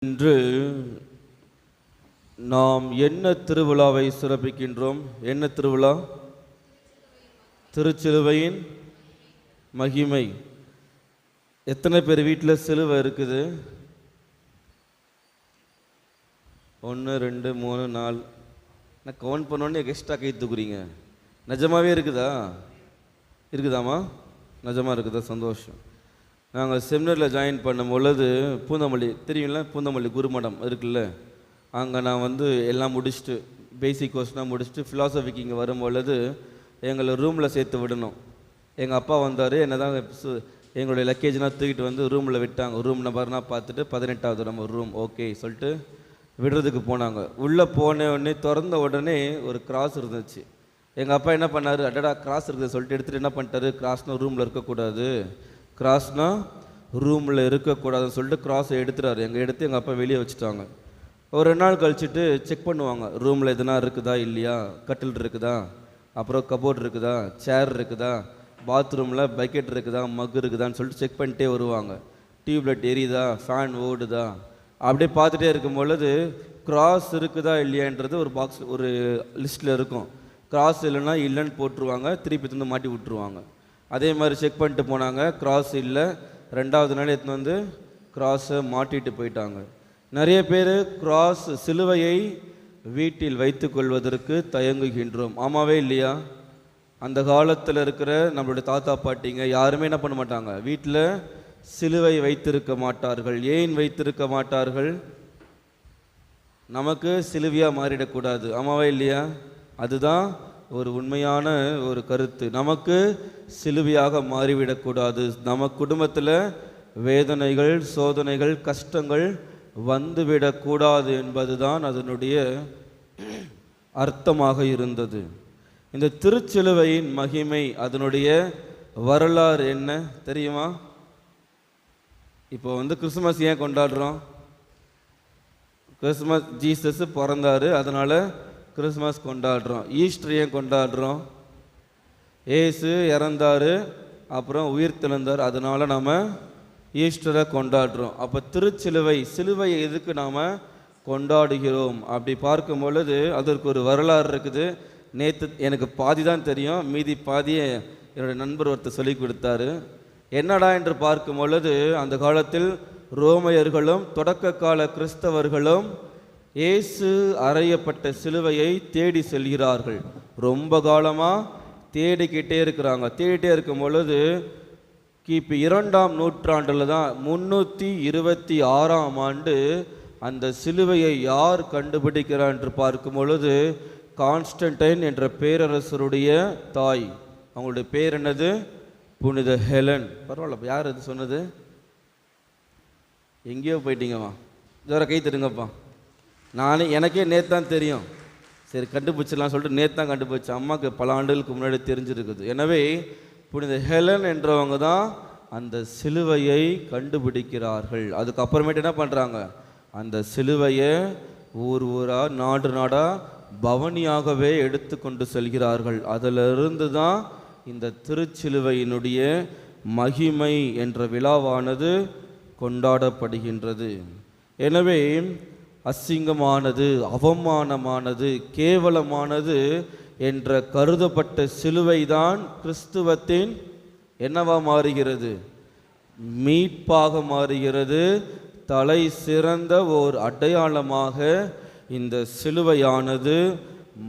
இன்று நாம் என்ன திருவிழாவை சிறப்பிக்கின்றோம்? என்ன திருவிழா? திருச்சிலுவையின் மகிமை. எத்தனை பேர் வீட்டில் சிலுவை இருக்குது? 1 2 3 4. நான் கவுண்ட் பண்ணோன்னே எக்ஸ்ட்ரா கை தூக்குறீங்க. நிஜமாவே இருக்குதா? இருக்குதாம்மா? நிஜமாக இருக்குதா? சந்தோஷம். நாங்கள் செமினரில் ஜாயின் பண்ணும் பொழுது பூந்தமல்லி தெரியுங்களா? பூந்தமல்லி குருமடம் இருக்குல்ல, அங்கே நான் எல்லாம் முடிச்சுட்டு பேசிக் கோர்ஸ்லாம் முடிச்சுட்டு ஃபிலாசபிக்கு இங்கே வரும் பொழுது எங்களை ரூமில் சேர்த்து விடணும். எங்கள் அப்பா வந்தார், என்ன தான் எங்களுடைய லக்கேஜ்லாம் தூக்கிட்டு ரூமில் விட்டாங்க. ரூம் நம்பர்னால் பார்த்துட்டு 18வது நம்பர் ரூம் ஓகே சொல்லிட்டு விடுறதுக்கு போனாங்க. உள்ளே போன உடனே திறந்த உடனே ஒரு கிராஸ் இருந்துச்சு. எங்கள் அப்பா என்ன பண்ணார், அடடா கிராஸ் இருக்குது சொல்லிட்டு எடுத்துகிட்டு என்ன பண்ணிட்டாரு, கிராஸ்னால் ரூமில் இருக்கக்கூடாது, கிராஸ்னா ரூமில் இருக்கக்கூடாதுன்னு சொல்லிட்டு கிராஸை எடுத்துட்டாரு. எடுத்து எங்கள் அப்பா வெளியே வச்சுட்டாங்க. ஒரு 2 நாள் கழிச்சுட்டு செக் பண்ணுவாங்க, ரூமில் எதுனா இருக்குதா இல்லையா, கட்டில் இருக்குதா, அப்புறம் கபோர்ட் இருக்குதா, சேர் இருக்குதா, பாத்ரூமில் பக்கெட் இருக்குதா, மக் இருக்குதான்னு சொல்லிட்டு செக் பண்ணிட்டே வருவாங்க. டியூப்லைட் எரியுதா, ஃபேன் ஓடுதா, அப்படியே பார்த்துட்டே இருக்கும் பொழுது கிராஸ் இருக்குதா இல்லையான்றது ஒரு பாக்ஸ் ஒரு லிஸ்ட்டில் இருக்கும். கிராஸ் இல்லைன்னா இல்லைன்னு போட்டுருவாங்க, திருப்பி மாட்டி விட்டுருவாங்க. அதே மாதிரி செக் பண்ணிட்டு போனாங்க, கிராஸ் இல்லை. 2வது நாள் எடுத்துன்னு கிராஸை மாட்டிட்டு போயிட்டாங்க. நிறைய பேர் கிராஸ் சிலுவையை வீட்டில் வைத்து கொள்வதற்கு தயங்குகின்றோம். ஆமாவே இல்லையா? அந்த காலத்தில் இருக்கிற நம்மளுடைய தாத்தா பாட்டிங்க யாருமே என்ன பண்ண மாட்டாங்க, வீட்டில் சிலுவை வைத்திருக்க மாட்டார்கள். ஏன் வைத்திருக்க மாட்டார்கள்? நமக்கு சிலுவையாக மாறிடக்கூடாது. ஆமாவே இல்லையா? அதுதான் ஒரு உண்மையான ஒரு கருத்து. நமக்கு சிலுவையாக மாறிவிடக்கூடாது. நம்ம குடும்பத்தில் வேதனைகள், சோதனைகள், கஷ்டங்கள் வந்துவிடக்கூடாது என்பதுதான் அதனுடைய அர்த்தமாக இருந்தது. இந்த திருச்சிலுவையின் மகிமை, அதனுடைய வரலாறு என்ன தெரியுமா? இப்போ கிறிஸ்துமஸ் ஏன் கொண்டாடுறோம்? கிறிஸ்துமஸ் ஜீசஸ் பிறந்தாரு, அதனால் கிறிஸ்மஸ் கொண்டாடுறோம். ஈஸ்டர் ஏன் கொண்டாடுறோம்? ஏசு இறந்தார், அப்புறம் உயிர் தெழுந்தார், அதனால் நம்ம ஈஸ்டரை கொண்டாடுறோம். அப்போ திருச்சிலுவை, சிலுவையை எதுக்கு நாம் கொண்டாடுகிறோம் அப்படி பார்க்கும் பொழுது அதற்கு ஒரு வரலாறு இருக்குது. நேற்று எனக்கு பாதி தான் தெரியும், மீதி பாதியை என்னுடைய நண்பர் ஒருத்தர் சொல்லி கொடுத்தாரு. என்னடா என்று பார்க்கும் பொழுது அந்த காலத்தில் ரோமையர்களும் தொடக்க கால கிறிஸ்தவர்களும் இயேசு அறையப்பட்ட சிலுவையை தேடி செல்கிறார்கள். ரொம்ப காலமாக தேடிக்கிட்டே இருக்கிறாங்க. தேடிட்டே இருக்கும் பொழுது கிபி 2ஆம் நூற்றாண்டில் தான் 326ஆம் ஆண்டு அந்த சிலுவையை யார் கண்டுபிடிக்கிறார் என்று பார்க்கும் பொழுது கான்ஸ்டன்டைன் என்ற பேரரசருடைய தாய், அவங்களுடைய பேர் என்னது? புனித ஹெலன். பரவாயில்ல, யார் அது சொன்னது? எங்கேயோ போயிட்டீங்கம்மா, இதோட கை தருங்கப்பா. எனக்கே நேற்று தான் தெரியும், சரி கண்டுபிடிச்சிடலாம் சொல்லிட்டு நேற்று தான் கண்டுபிடிச்சேன். அம்மாவுக்கு பல ஆண்டுகளுக்கு முன்னாடி தெரிஞ்சிருக்குது. எனவே புனித ஹெலன் என்றவங்க தான் அந்த சிலுவையை கண்டுபிடிக்கிறார்கள். அதுக்கப்புறமேட்டு என்ன பண்ணுறாங்க, அந்த சிலுவையை ஊர் ஊராக நாடு நாடாக பவனியாகவே எடுத்து கொண்டு செல்கிறார்கள். அதிலிருந்து தான் இந்த திருச்சிலுவையினுடைய மகிமை என்ற விழாவானது கொண்டாடப்படுகின்றது. எனவே அசிங்கமானது, அவமானமானது, கேவலமானது என்ற கருதப்பட்ட சிலுவை தான் கிறிஸ்துவத்தின் என்னவா மாறுகிறது? மீட்பாக மாறுகிறது. தலை சிறந்த ஓர் அடையாளமாக இந்த சிலுவையானது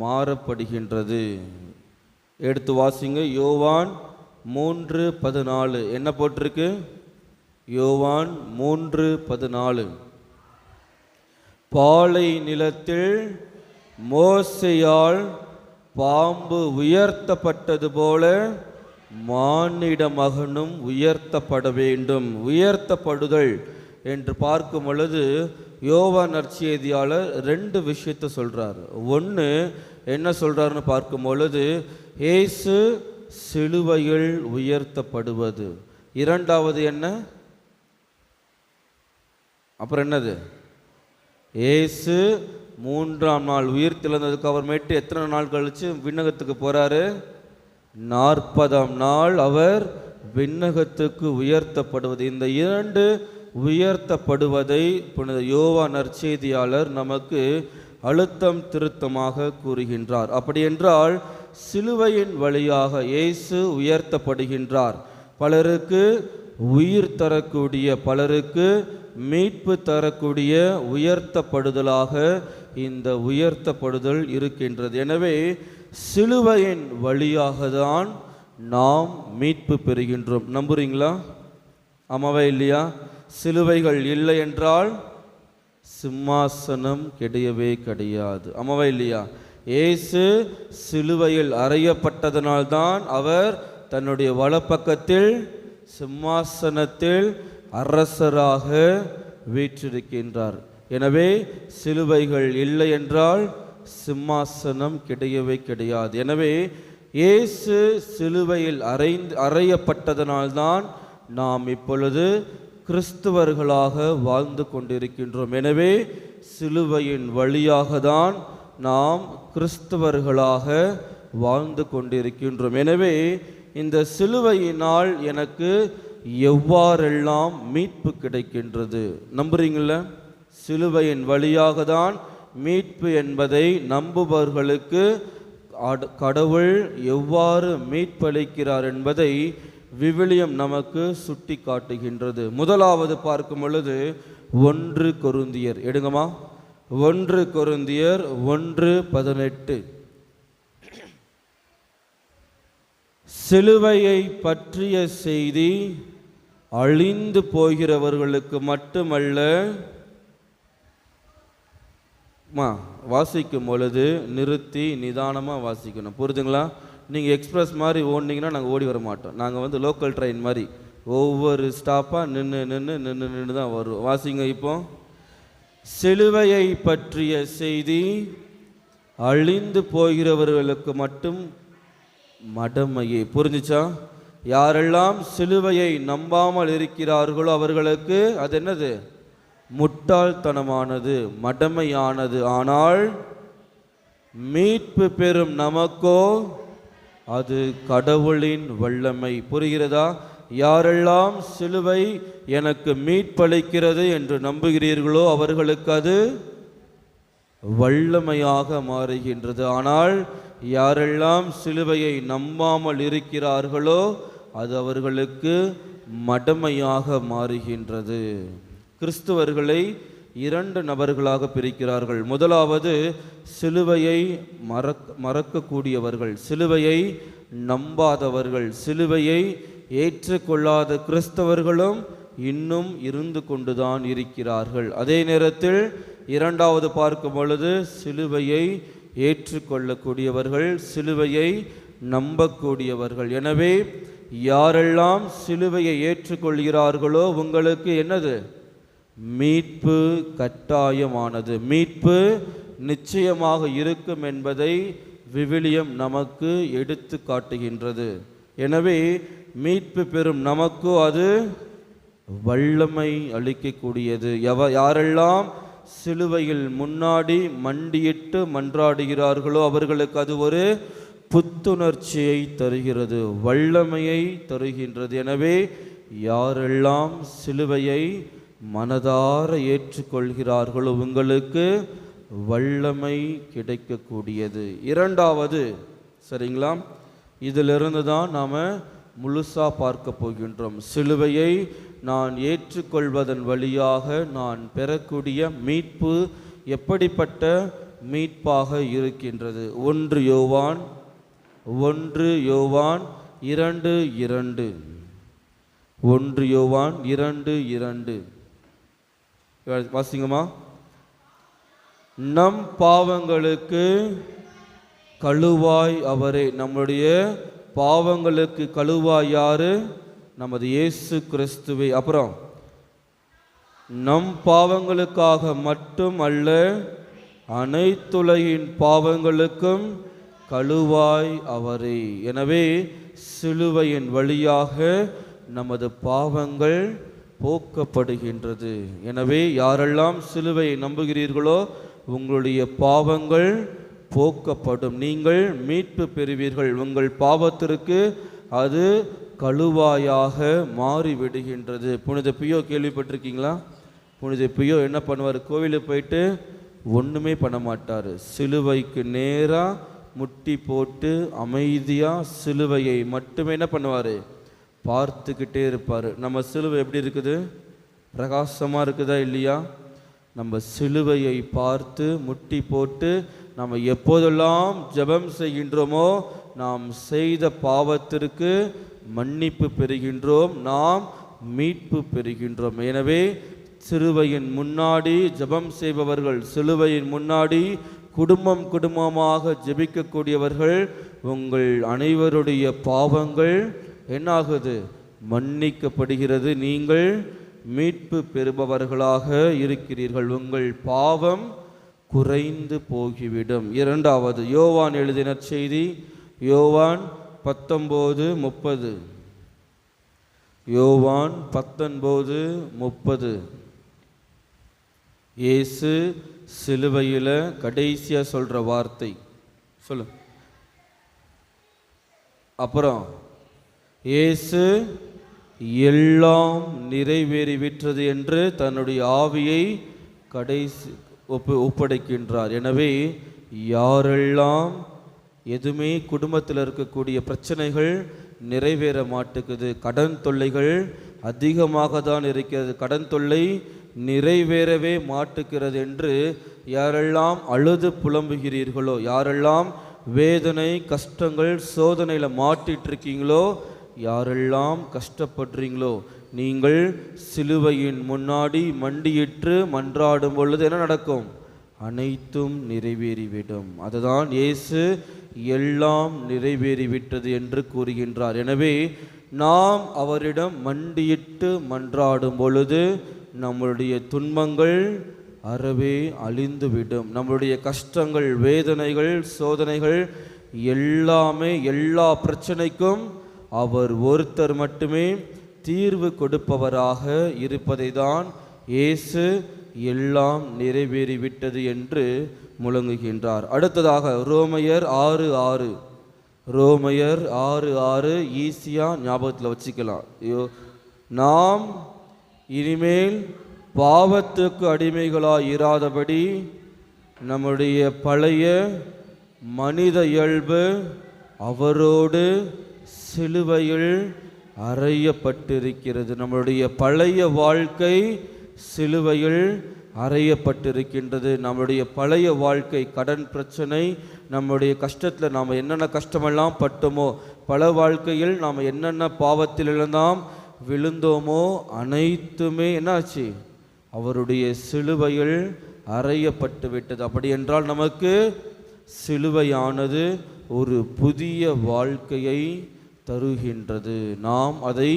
மாறப்படுகின்றது. எடுத்து வாசிங்க, யோவான் 3:14. என்ன போட்டிருக்கு? யோவான் 3:14. பாலை நிலத்தில் மோசேயால் பாம்பு உயர்த்தப்பட்டது போல மானிட மகனும் உயர்த்தப்பட வேண்டும். உயர்த்தப்படுதல் என்று பார்க்கும் பொழுது யோவான் நற்செய்தியாளர் 2 விஷயத்தை சொல்கிறார். ஒன்று என்ன சொல்கிறாருன்னு பார்க்கும் பொழுது இயேசு சிலுவையில் உயர்த்தப்படுவது. 2வது என்ன? அப்புறம் என்னது? இயேசு 3ஆம் நாள் உயிர் தெழுந்ததுக்கு அப்புறமேட்டு எத்தனை நாள் கழித்து விண்ணகத்துக்கு போகிறாரு? 40ஆம் நாள் அவர் விண்ணகத்துக்கு உயர்த்தப்படுவது. இந்த 2 உயர்த்தப்படுவதை புனித யோவான் நற்செய்தியாளர் நமக்கு அழுத்தம் திருத்தமாக கூறுகின்றார். அப்படியென்றால் சிலுவையின் வழியாக இயேசு உயர்த்தப்படுகின்றார். பலருக்கு உயிர் தரக்கூடிய, பலருக்கு மீட்பு தரக்கூடிய உயர்த்தப்படுதலாக இந்த உயர்த்தப்படுதல் இருக்கின்றது. எனவே சிலுவையின் வழியாக தான் நாம் மீட்பு பெறுகின்றோம். நம்புறீங்களா? ஆமாவா இல்லையா? சிலுவைகள் இல்லை என்றால் சிம்மாசனம் கிடையவே கிடையாது. ஆமாவா இல்லையா? இயேசு சிலுவையில் அறையப்பட்டதனால்தான் அவர் தன்னுடைய வலப்பக்கத்தில் சிம்மாசனத்தில் அரசராக வீற்றிருக்கின்றார். எனவே சிலுவைகள் இல்லை என்றால் சிம்மாசனம் கிடையவே கிடையாது. எனவே இயேசு சிலுவையில் அறையப்பட்டதனால்தான் நாம் இப்பொழுது கிறிஸ்தவர்களாக வாழ்ந்து கொண்டிருக்கின்றோம். எனவே சிலுவையின் வழியாக தான் நாம் கிறிஸ்தவர்களாக வாழ்ந்து கொண்டிருக்கின்றோம். எனவே இந்த சிலுவையினால் எனக்கு எவ்வாறெல்லாம் மீட்பு கிடைக்கின்றது? நம்புறீங்கள? சிலுவையின் வழியாக தான் மீட்பு என்பதை நம்புபவர்களுக்கு கடவுள் எவ்வாறு மீட்பளிக்கிறார் என்பதை விவிலியம் நமக்கு சுட்டி காட்டுகின்றது. முதலாவது பார்க்கும் பொழுது 1 கொரிந்தியர் எடுங்கம்மா. 1 கொரிந்தியர் 1:18. சிலுவையை பற்றிய செய்தி அழிந்து போகிறவர்களுக்கு மட்டுமல்ல, வாசிக்கும் பொழுது நிறுத்தி நிதானமாக வாசிக்கணும். புரிதுங்களா? நீங்கள் எக்ஸ்பிரஸ் மாதிரி ஓடினீங்கன்னா நாங்கள் ஓடி வர மாட்டோம். நாங்கள் லோக்கல் ட்ரெயின் மாதிரி ஒவ்வொரு ஸ்டாப்பாக நின்று தான் வருவோம். வாசிங்க. இப்போ சிலுவையை பற்றிய செய்தி அழிந்து போகிறவர்களுக்கு மட்டும் மடமையே. புரிஞ்சுச்சா? யாரெல்லாம் சிலுவையை நம்பாமல் இருக்கிறார்களோ அவர்களுக்கு அது என்னது? முட்டாள்தனமானது, மடமையானது. ஆனால் மீட்பு பெறும் நமக்கோ அது கடவுளின் வல்லமை. புரிகிறதா? யாரெல்லாம் சிலுவை எனக்கு மீட்பளிக்கிறது என்று நம்புகிறீர்களோ அவர்களுக்கு அது வல்லமையாக மாறுகின்றது. ஆனால் யாரெல்லாம் சிலுவையை நம்பாமல் இருக்கிறார்களோ அது அவர்களுக்கு மடமையாக மாறுகின்றது. கிறிஸ்துவர்களை 2 நபர்களாக பிரிக்கிறார்கள். முதலாவது சிலுவையை மறக்கக்கூடியவர்கள், சிலுவையை நம்பாதவர்கள். சிலுவையை ஏற்றுக்கொள்ளாத கிறிஸ்தவர்களும் இன்னும் இருந்து கொண்டுதான் இருக்கிறார்கள். அதே நேரத்தில் இரண்டாவது பார்க்கும் பொழுது சிலுவையை ஏற்றுக்கொள்ளக்கூடியவர்கள், சிலுவையை நம்பக்கூடியவர்கள். எனவே யாரெல்லாம் சிலுவையை ஏற்றுக்கொள்கிறார்களோ உங்களுக்கு என்னது? மீட்பு கட்டாயமானது, மீட்பு நிச்சயமாக இருக்கும் என்பதை விவிலியம் நமக்கு எடுத்து காட்டுகின்றது. எனவே மீட்பு பெறும் நமக்கு அது வல்லமை அளிக்கக்கூடியது. யாரெல்லாம் சிலுவையில் முன்னாடி மண்டியிட்டு மன்றாடுகிறார்களோ அவர்களுக்கு அது ஒரு புத்துணர்ச்சியை தருகிறது, வல்லமையை தருகின்றது. எனவே யாரெல்லாம் சிலுவையை மனதார ஏற்றுக்கொள்கிறார்களோ உங்களுக்கு வல்லமை கிடைக்கக்கூடியது. இரண்டாவது, சரிங்களா, இதிலிருந்து தான் நாம் முழுசாக பார்க்க போகின்றோம். சிலுவையை நான் ஏற்றுக்கொள்வதன் வழியாக நான் பெறக்கூடிய மீட்பு எப்படிப்பட்ட மீட்பாக இருக்கின்றது. 1 யோவான் 2:2. 1 யோவான் 2:2 வாசிங்கம்மா. நம் பாவங்களுக்கு கழுவாய் அவரே. நம்முடைய பாவங்களுக்கு கழுவாய் யாரு? நமது இயேசு கிறிஸ்துவே. அப்புறம் நம் பாவங்களுக்காக மட்டும் அல்ல, அனைத்துலகின் பாவங்களுக்கும் கழுவாய் அவரே. எனவே சிலுவையின் வழியாக நமது பாவங்கள் போக்கப்படுகின்றது. எனவே யாரெல்லாம் சிலுவையை நம்புகிறீர்களோ உங்களுடைய பாவங்கள் போக்கப்படும், நீங்கள் மீட்பு பெறுவீர்கள். உங்கள் பாவத்திற்கு அது கழுவாயாக மாறிவிடுகின்றது. புனித பியோ கேள்விப்பட்டிருக்கீங்களா? புனித பியோ என்ன பண்ணுவார்? கோவிலுக்கு போயிட்டு ஒன்றுமே பண்ண மாட்டார். சிலுவைக்கு நேராக முட்டி போட்டு அமைதியாக சிலுவையை மட்டுமே என்ன பண்ணுவார்? பார்த்துக்கிட்டே இருப்பார். நம்ம சிலுவை எப்படி இருக்குது? பிரகாசமாக இருக்குதா இல்லையா? நம்ம சிலுவையை பார்த்து முட்டி போட்டு நம்ம எப்போதெல்லாம் ஜெபம் செய்கின்றோமோ நாம் செய்த பாவத்திற்கு மன்னிப்பு பெறுகின்றோம், நாம் மீட்பு பெறுகின்றோம். எனவே சிலுவையின் முன்னாடி ஜெபம் செய்பவர்கள், சிலுவையின் முன்னாடி குடும்பம் குடும்பமாக ஜெபிக்கக்கூடியவர்கள், உங்கள் அனைவருடைய பாவங்கள் என்னாகுது? மன்னிக்கப்படுகிறது. நீங்கள் மீட்பு பெறுபவர்களாக இருக்கிறீர்கள். உங்கள் பாவம் குறைந்து போகிவிடும். இரண்டாவது, யோவான் எழுதின செய்தி, யோவான் 19:30. யோவான் 19:30. இயேசு சிலுவையில் கடைசியாக சொல்கிற வார்த்தை சொல்லு. அப்புறம் இயேசு எல்லாம் நிறைவேறிவிட்டது என்று தன்னுடைய ஆவியை ஒப்படைக்கின்றார். எனவே யாரெல்லாம் எதுவுமே குடும்பத்தில் இருக்கக்கூடிய பிரச்சனைகள் நிறைவேற மாட்டுக்குது, கடன் தொல்லைகள் அதிகமாக தான் இருக்கிறது, கடன் தொல்லை நிறைவேறவே மாட்டுக்கிறது என்று யாரெல்லாம் அழுது புலம்புகிறீர்களோ, யாரெல்லாம் வேதனை கஷ்டங்கள் சோதனையில் மாட்டிட்டு இருக்கீங்களோ, யாரெல்லாம் கஷ்டப்படுறீங்களோ, நீங்கள் சிலுவையின் முன்னாடி மண்டியிட்டு மன்றாடும் பொழுது என்ன நடக்கும்? அனைத்தும் நிறைவேறிவிடும். அதுதான் இயேசு எல்லாம் நிறைவேறிவிட்டது என்று கூறுகின்றார். எனவே நாம் அவரிடம் மண்டியிட்டு மன்றாடும் பொழுது நம்முடைய துன்பங்கள் அறவே அழிந்துவிடும். நம்முடைய கஷ்டங்கள், வேதனைகள், சோதனைகள் எல்லாமே, எல்லா பிரச்சனைக்கும் அவர் ஒருத்தர் மட்டுமே தீர்வு கொடுப்பவராக இருப்பதை தான் இயேசு எல்லாம் நிறைவேறிவிட்டது என்று முழங்குகின்றார். அடுத்ததாக ரோமையர் 6:6. ரோமையர் 6:6 ஈஸியாக ஞாபகத்தில் வச்சுக்கலாம். நாம் இனிமேல் பாவத்துக்கு அடிமைகளாய் இராதபடி நம்முடைய பழைய மனித இயல்பு அவரோடு சிலுவையில் அறையப்பட்டிருக்கிறது. நம்முடைய பழைய வாழ்க்கை சிலுவையில் அறையப்பட்டிருக்கின்றது. நம்முடைய பழைய வாழ்க்கை, கடன் பிரச்சனை, நம்முடைய கஷ்டத்தில் நாம் என்னென்ன கஷ்டமெல்லாம் பட்டோமோ, பல வாழ்க்கையில் நாம் என்னென்ன பாவத்திலெல்லாம் விழுந்தோமோ அனைத்துமே என்னாச்சு? அவருடைய சிலுவையில் அறையப்பட்டு விட்டது. அப்படி என்றால் நமக்கு சிலுவையானது ஒரு புதிய வாழ்க்கையை தருகின்றது. நாம் அதை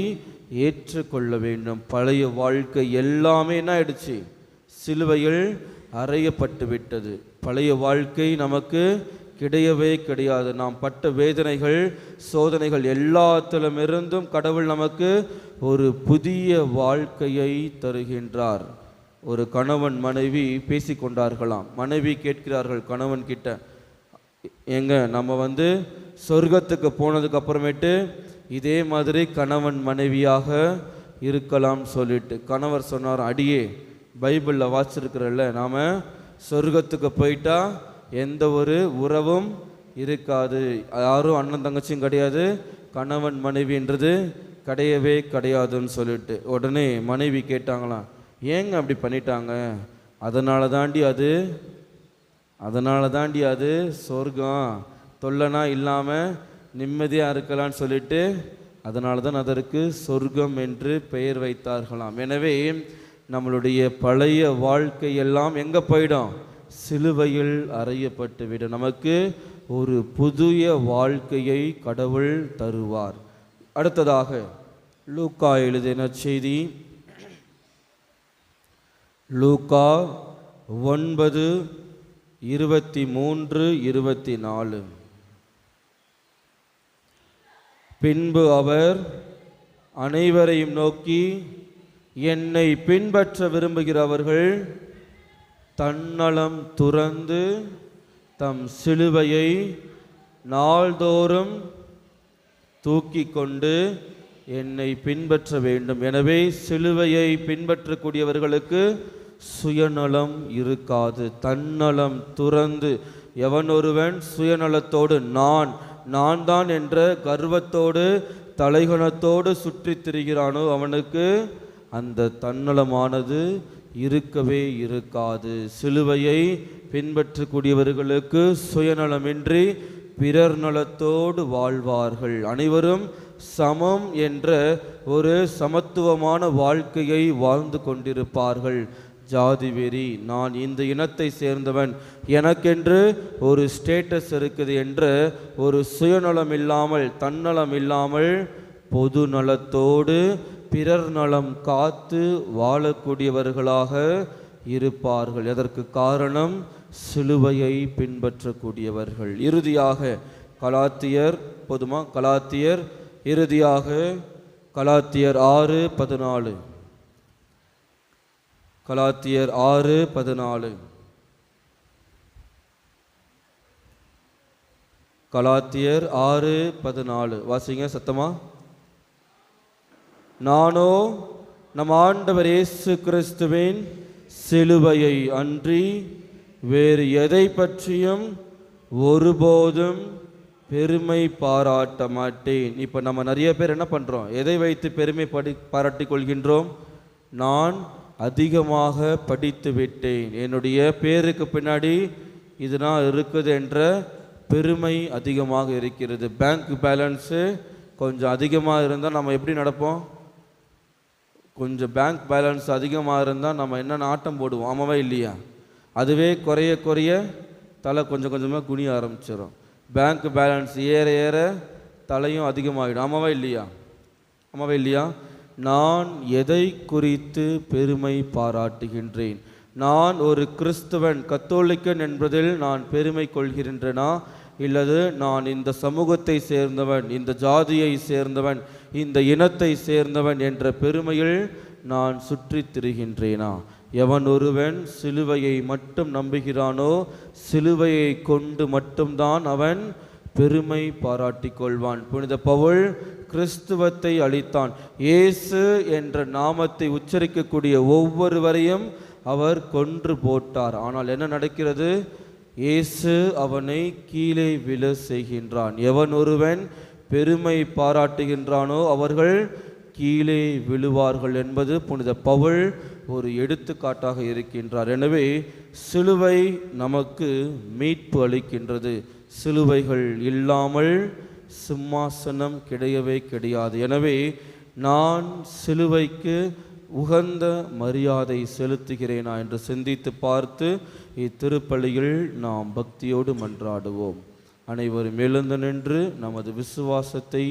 ஏற்றுக்கொள்ள வேண்டும். பழைய வாழ்க்கை எல்லாமே என்ன ஆயிடுச்சு? சிலுவையில் அறையப்பட்டு விட்டது. பழைய வாழ்க்கை நமக்கு கிடையவே கிடையாது. நாம் பட்ட வேதனைகள், சோதனைகள் எல்லாத்திலுமிருந்தும் கடவுள் நமக்கு ஒரு புதிய வாழ்க்கையை தருகின்றார். ஒரு கணவன் மனைவி பேசிக்கொண்டார்களாம். மனைவி கேட்கிறார்கள் கணவன் கிட்ட, எங்க நம்ம சொர்க்கத்துக்கு போனதுக்கு அப்புறமேட்டு இதே மாதிரி கணவன் மனைவியாக இருக்கலாம் சொல்லிட்டு கணவர் சொன்னார், அடியே பைபிளில் வாசிச்சிருக்கிறல்ல, நாம் சொர்க்கத்துக்கு போயிட்டா எந்த ஒரு உறவும் இருக்காது, யாரும் அண்ணன் தங்கச்சியும் கிடையாது, கணவன் மனைவின்றது கிடையவே கிடையாதுன்னு சொல்லிட்டு உடனே மனைவி கேட்டாங்களாம், ஏங்க அப்படி பண்ணிட்டாங்க? அதனால தாண்டி அது சொர்க்கம், தொல்லைனா இல்லாமல் நிம்மதியாக இருக்கலான்னு சொல்லிட்டு அதனால தான் அதற்கு சொர்க்கம் என்று பெயர் வைத்தார்களாம். எனவே நம்மளுடைய பழைய வாழ்க்கையெல்லாம் எங்கே போயிடும்? சிலுவையில் அறையப்பட்டு விடும். நமக்கு ஒரு புதிய வாழ்க்கையை கடவுள் தருவார். அடுத்ததாக லூக்கா எழுதின செய்தி, லூக்கா 9:23-24. பின்பு அவர் அனைவரையும் நோக்கி, என்னை பின்பற்ற விரும்புகிறவர்கள் தன்னலம் துறந்து தம் சிலுவையை நாள்தோறும் தூக்கி கொண்டு என்னை பின்பற்ற வேண்டும். எனவே சிலுவையை பின்பற்றக்கூடியவர்களுக்கு சுயநலம் இருக்காது. தன்னலம் துறந்து எவன் ஒருவன் சுயநலத்தோடு நான் தான் என்ற கர்வத்தோடு தலைகணத்தோடு சுற்றி திரிகிறானோ அவனுக்கு அந்த தன்னலமானது இருக்கவே இருக்காது. சிலுவையை பின்பற்றக்கூடியவர்களுக்கு சுயநலமின்றி பிறர் நலத்தோடு வாழ்வார்கள். அனைவரும் சமம் என்ற ஒரு சமத்துவமான வாழ்க்கையை வாழ்ந்து கொண்டிருப்பார்கள். ஜாதி வெறி, நான் இந்த இனத்தை சேர்ந்தவன், எனக்கென்று ஒரு ஸ்டேட்டஸ் இருக்குது என்ற ஒரு சுயநலம் இல்லாமல் தன்னலம் இல்லாமல் பொது நலத்தோடு பிறர் நலம் காத்து வாழக்கூடியவர்களாக இருப்பார்கள். எதற்கு காரணம்? சிலுவையை பின்பற்றக்கூடியவர்கள். இறுதியாக கலாத்தியர் இறுதியாக கலாத்தியர் 6:14 கலாத்தியர் 6:14 கலாத்தியர் 6:14 வாசிங்க சத்தமா. நானோ நம் ஆண்டவர் இயேசு கிறிஸ்துவின் சிலுவையை அன்றி வேறு எதை பற்றியும் ஒருபோதும் பெருமை பாராட்ட மாட்டேன். இப்போ நம்ம நிறைய பேர் என்ன பண்ணுறோம்? எதை வைத்து பெருமை பாராட்டி கொள்கின்றோம்? நான் அதிகமாக படித்து விட்டேன், என்னுடைய பேருக்கு பின்னாடி இதுதான் இருக்குது என்ற பெருமை அதிகமாக இருக்கிறது. பேங்க் பேலன்ஸு கொஞ்சம் அதிகமாக இருந்தால் நம்ம எப்படி நடப்போம்? கொஞ்சம் பேங்க் பேலன்ஸ் அதிகமாக இருந்தால் நம்ம என்னென்ன ஆட்டம் போடுவோம், ஆமாவா இல்லையா? அதுவே குறைய குறைய தலை கொஞ்சம் கொஞ்சமாக குனிய ஆரம்பிச்சிடும். பேங்க் பேலன்ஸ் ஏற ஏற தலையும் அதிகமாகிடும், ஆமாவா இல்லையா? நான் எதை குறித்து பெருமை பாராட்டுகின்றேன்? நான் ஒரு கிறிஸ்துவன், கத்தோலிக்கன் என்பதில் நான் பெருமை கொள்கின்றேனா, இல்லது நான் இந்த சமூகத்தை சேர்ந்தவன், இந்த ஜாதியை சேர்ந்தவன், இந்த இனத்தை சேர்ந்தவன் என்ற பெருமையில் நான் சுற்றி திரிகின்றேனா? எவன் ஒருவன் சிலுவையை மட்டும் நம்புகிறானோ, சிலுவையை கொண்டு மட்டும்தான் அவன் பெருமை பாராட்டி கொள்வான். புனித பவுல் கிறிஸ்துவத்தை அளித்தான். இயேசு என்ற நாமத்தை உச்சரிக்கக்கூடிய ஒவ்வொருவரையும் அவர் கொன்று போட்டார். ஆனால் என்ன நடக்கிறது? இயேசு அவனை கீழே விழ செய்கின்றான். எவன் ஒருவன் பெருமை பாராட்டுகின்றானோ அவர்கள் கீழே விழுவார்கள் என்பது புனித பவுல் ஒரு எடுத்துக்காட்டாக இருக்கின்றார். எனவே சிலுவை நமக்கு மீட்பு அளிக்கின்றது. சிலுவைகள் இல்லாமல் சிம்மாசனம் கிடையவே கிடையாது. எனவே நான் சிலுவைக்கு உகந்த மரியாதை செலுத்துகிறேனா என்று சிந்தித்து பார்த்து இத்திருப்பலியில் நாம் பக்தியோடு மன்றாடுவோம். அனைவரும் எழுந்து நின்று நமது விசுவாசத்தை